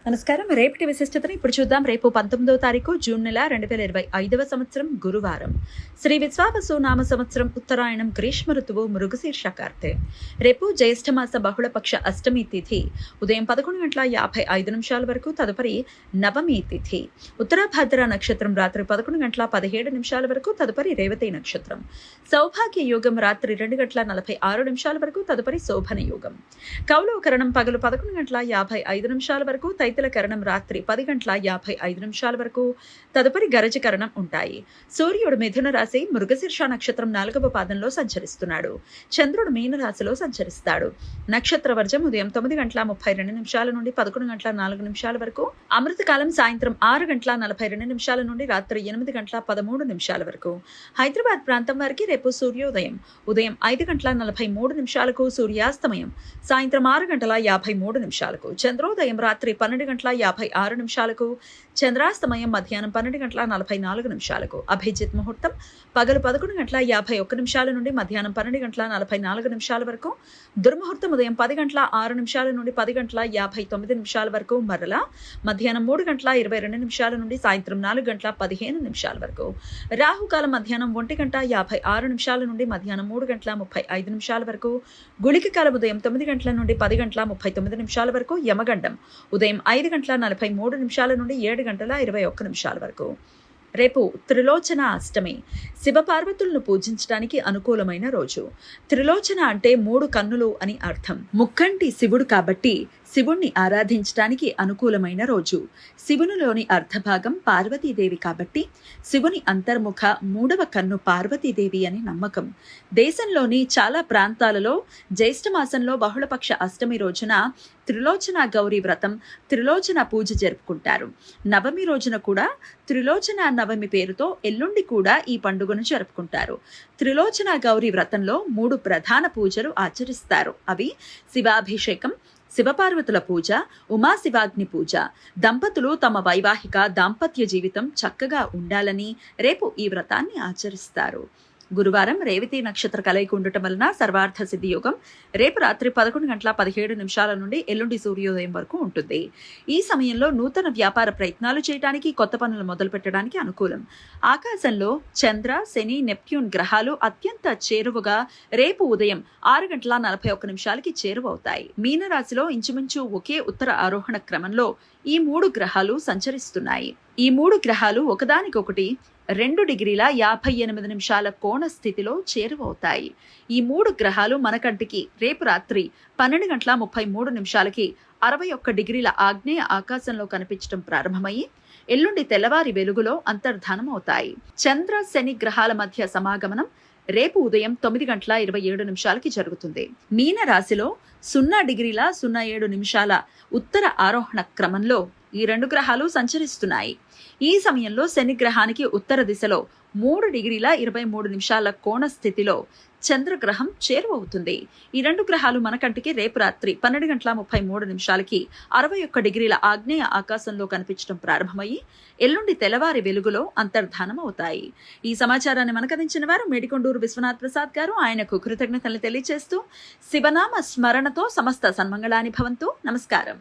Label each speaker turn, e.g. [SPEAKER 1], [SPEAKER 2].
[SPEAKER 1] నమస్కారం. రేపటి విశిష్టతను ఇప్పుడు చూద్దాం. రేపు 19వ తారీఖు జూన్ నెల 2025వ సంవత్సరం గురువారం. శ్రీ విశ్వావసు నామ సంవత్సరం ఉత్తరాయణం గ్రీష్మ ఋతువు మృగశీర్ష కార్తె. రేపు జ్యేష్ఠమాస బహుళపక్ష అష్టమి తిథి ఉదయం 11:55 వరకు. తదుపరి నవమి తిథి. ఉత్తరాభాద్ర నక్షత్రం రాత్రి 11:17 వరకు. తదుపరి రేవతి నక్షత్రం. సౌభాగ్య యోగం రాత్రి 2:46 వరకు. తదుపరి శోభన యోగం. కౌలవకరణం పగలు 11:55 వరకు. తైతల కరణం రాత్రి 10:55 వరకు. తదుపరి గరజకరణం ఉంటాయి. సూర్యుడు మిథున రాశి మృగశీర్ష నక్షత్రం 4వ పాదంలో సంచరిస్తున్నాడు. చంద్రుడు మీన రాశిలో సంచరిస్తాడు. నక్షత్ర వర్జం ఉదయం 9:32 నుండి 11:04 వరకు. అమృతకాలం సాయంత్రం 6:42 నుండి రాత్రి 8:13 వరకు. హైదరాబాద్ ప్రాంతం వారికి రేపు సూర్యోదయం ఉదయం 5:43 సూర్యాస్తమయం సాయంత్రం 6:53. చంద్రోదయం రాత్రి 12:56 చంద్రాస్తమయం మధ్యాహ్నం 12:44. అభిజిత్ ముహూర్తం పగలు 11:51 నుండి మధ్యాహ్నం 12:44 వరకు. దుర్ముహూర్తం ఉదయం 10:06 నుండి 10:59 వరకు. మరలా మధ్యాహ్నం 3:22 నుండి సాయంత్రం 4:15 వరకు. రాహుకాలం మధ్యాహ్నం 1:56 నుండి మధ్యాహ్నం 3:35 వరకు. గుళిక కాలం ఉదయం 9 గంటల నుండి 10:39 వరకు. యమగండం ఉదయం 5:43 నుండి 7:21 వరకు. రేపు త్రిలోచన అష్టమి. శివపార్వతులను పూజించడానికి అనుకూలమైన రోజు. త్రిలోచన అంటే 3 కన్నులు అని అర్థం. ముక్కంటి శివుడు కాబట్టి శివుణ్ణి ఆరాధించడానికి అనుకూలమైన రోజు. శివునిలోని అర్ధభాగం పార్వతీదేవి కాబట్టి శివుని అంతర్ముఖ 3వ కన్ను పార్వతీదేవి అని నమ్మకం. దేశంలోని చాలా ప్రాంతాలలో జ్యేష్ఠమాసంలో బహుళపక్ష అష్టమి రోజున త్రిలోచన గౌరీ వ్రతం, త్రిలోచన పూజ జరుపుకుంటారు. నవమి రోజున కూడా త్రిలోచన నవమి పేరుతో ఎల్లుండి కూడా ఈ పండుగను జరుపుకుంటారు. త్రిలోచన గౌరీ వ్రతంలో 3 ప్రధాన పూజలు ఆచరిస్తారు. అవి శివాభిషేకం, శివపార్వతుల పూజ, ఉమాశివాగ్ని పూజ. దంపతులు తమ వైవాహిక దాంపత్య జీవితం చక్కగా ఉండాలని రేపు ఈ వ్రతాన్ని ఆచరిస్తారు. గురువారం రేవతి నక్షత్ర కలయిక ఉండటం వలన సర్వార్థ సిద్ధి యోగం రేపు రాత్రి 11:17 నుండి ఎల్లుండి సూర్యోదయం వరకు ఉంటుంది. ఈ సమయంలో నూతన వ్యాపార ప్రయత్నాలు చేయడానికి, కొత్త పనులు మొదలు పెట్టడానికి అనుకూలం. ఆకాశంలో చంద్ర, శని, నెప్ట్యూన్ గ్రహాలు అత్యంత చేరువగా రేపు ఉదయం 6:41 చేరువవుతాయి. మీనరాశిలో ఇంచుమించు ఒకే ఉత్తర ఆరోహణ క్రమంలో ఈ 3 గ్రహాలు సంచరిస్తున్నాయి. ఈ 3 గ్రహాలు ఒకదానికొకటి 2:58 కోణ స్థితిలో చేరువవుతాయి. ఈ 3 గ్రహాలు మన కంటికి రేపు రాత్రి 12:33 61 ఆగ్నేయ ఆకాశంలో కనిపించడం ప్రారంభమయ్యి ఎల్లుండి తెల్లవారి వెలుగులో అంతర్ధానం అవుతాయి. చంద్ర, శని గ్రహాల మధ్య సమాగమనం రేపు ఉదయం 9:27 జరుగుతుంది. మీన రాశిలో 0:07 ఉత్తర ఆరోహణ క్రమంలో ఈ 2 గ్రహాలు సంచరిస్తున్నాయి. ఈ సమయంలో శని గ్రహానికి ఉత్తర దిశలో 3:23 కోణ స్థితిలో చంద్రగ్రహం చేరువవుతుంది. ఈ 2 గ్రహాలు మన కంటికి రేపు రాత్రి 12:33 61 ఆగ్నేయ ఆకాశంలో కనిపించడం ప్రారంభమయ్యి ఎల్లుండి తెల్లవారి వెలుగులో అంతర్ధానం అవుతాయి. ఈ సమాచారాన్ని మనకందించిన వారు మేడికొండూరు విశ్వనాథ్ ప్రసాద్ గారు. ఆయనకు కృతజ్ఞతలు తెలియజేస్తూ శివనామ స్మరణతో సమస్త సన్మంగళాని భవంతు. నమస్కారం.